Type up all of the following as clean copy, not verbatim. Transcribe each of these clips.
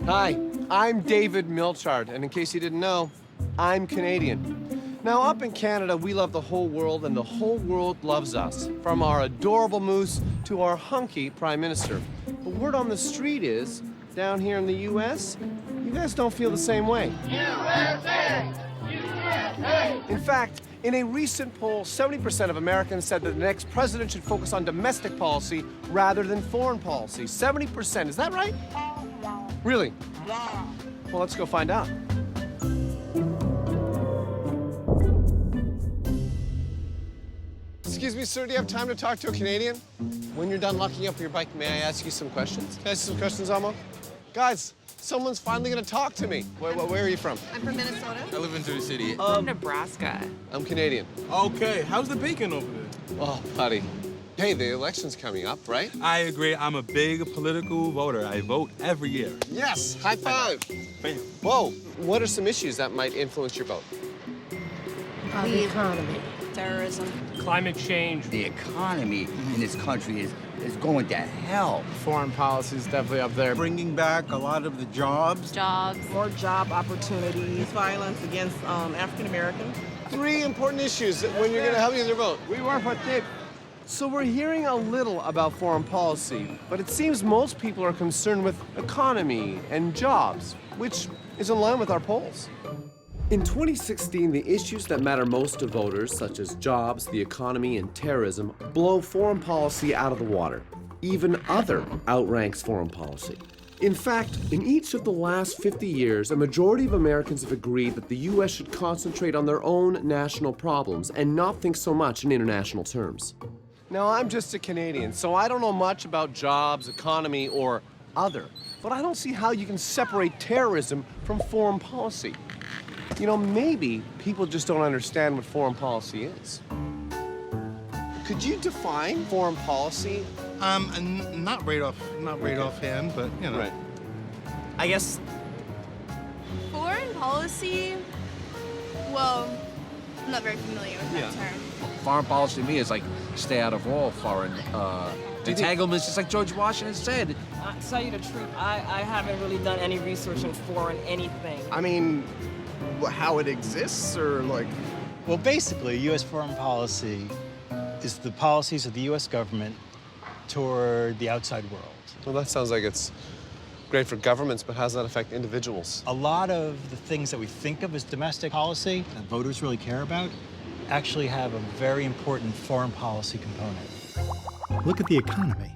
Hi, I'm David Milchard, and in case you didn't know, I'm Canadian. Now, up in Canada, we love the whole world, and the whole world loves us, from our adorable moose to our hunky prime minister. But word on the street is, down here in the U.S., you guys don't feel the same way. USA! USA! In fact, in a recent poll, 70% of Americans said that the next president should focus on domestic policy rather than foreign policy. 70%, is that right? Really? Well, let's go find out. Excuse me, sir, do you have time to talk to a Canadian? When you're done locking up your bike, may I ask you some questions? Can I ask you some questions, Almo? Guys, someone's finally gonna talk to me. Where are you from? I'm from Minnesota. I live in Jersey City. Nebraska. I'm Canadian. Okay, how's the bacon over there? Oh, buddy. Hey, the election's coming up, right? I agree. I'm a big political voter. I vote every year. Yes, high five. Bam. Whoa, what are some issues that might influence your vote? The economy. Terrorism. Climate change. The economy in this country is going to hell. Foreign policy is definitely up there. Bringing back a lot of the jobs. More job opportunities. Violence against African Americans. 3 important issues when you're gonna help you with your vote. We work for tip. So we're hearing a little about foreign policy, but it seems most people are concerned with economy and jobs, which is in line with our polls. In 2016, the issues that matter most to voters, such as jobs, the economy, and terrorism, blow foreign policy out of the water. Even other outranks foreign policy. In fact, in each of the last 50 years, a majority of Americans have agreed that the U.S. should concentrate on their own national problems and not think so much in international terms. Now, I'm just a Canadian, so I don't know much about jobs, economy, or other. But I don't see how you can separate terrorism from foreign policy. You know, maybe people just don't understand what foreign policy is. Could you define foreign policy? Not right offhand, but you know. Right. I guess Foreign policy? Well, I'm not very familiar with that term. Foreign policy to me is like stay out of all foreign entanglements, just like George Washington said. To tell you the truth, I haven't really done any research on foreign anything. I mean, how it exists or like... Well, basically, U.S. foreign policy is the policies of the U.S. government toward the outside world. Well, that sounds like it's great for governments, but how does that affect individuals? A lot of the things that we think of as domestic policy that voters really care about actually have a very important foreign policy component. Look at the economy.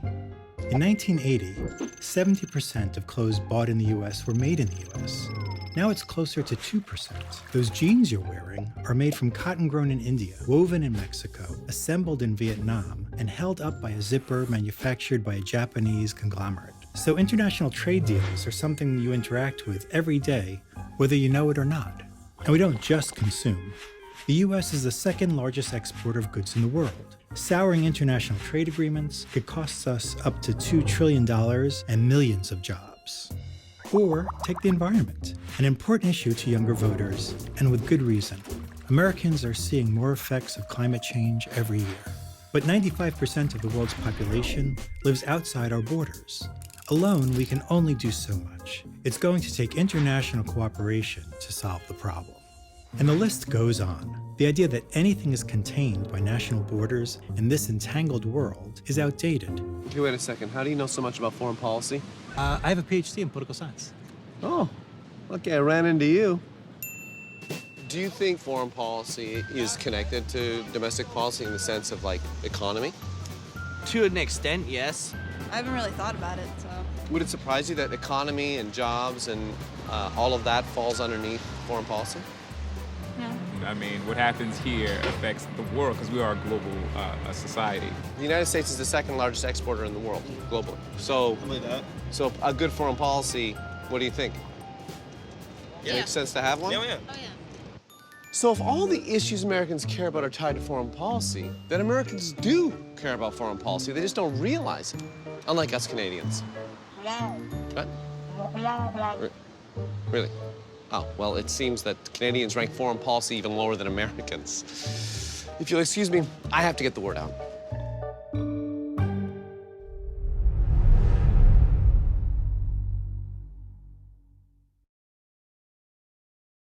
In 1980, 70% of clothes bought in the U.S. were made in the U.S. Now it's closer to 2%. Those jeans you're wearing are made from cotton grown in India, woven in Mexico, assembled in Vietnam, and held up by a zipper manufactured by a Japanese conglomerate. So international trade deals are something you interact with every day, whether you know it or not. And we don't just consume. The U.S. is the second largest exporter of goods in the world. Souring international trade agreements could cost us up to $2 trillion and millions of jobs. Or take the environment, an important issue to younger voters, and with good reason. Americans are seeing more effects of climate change every year. But 95% of the world's population lives outside our borders. Alone, we can only do so much. It's going to take international cooperation to solve the problem. And the list goes on. The idea that anything is contained by national borders in this entangled world is outdated. Okay, wait a second. How do you know so much about foreign policy? I have a PhD in political science. Oh, okay, I ran into you. Do you think foreign policy is connected to domestic policy in the sense of, like, economy? to an extent, yes. I haven't really thought about it, so. Would it surprise you that economy and jobs and all of that falls underneath foreign policy? No. I mean, what happens here affects the world because we are a global society. The United States is the second largest exporter in the world, globally. So, so a good foreign policy, what do you think? Yeah. Makes sense to have one? Oh, yeah. So if all the issues Americans care about are tied to foreign policy, then Americans do care about foreign policy. They just don't realize it, unlike us Canadians. What? Really? Oh, well, it seems that Canadians rank foreign policy even lower than Americans. If you'll excuse me, I have to get the word out.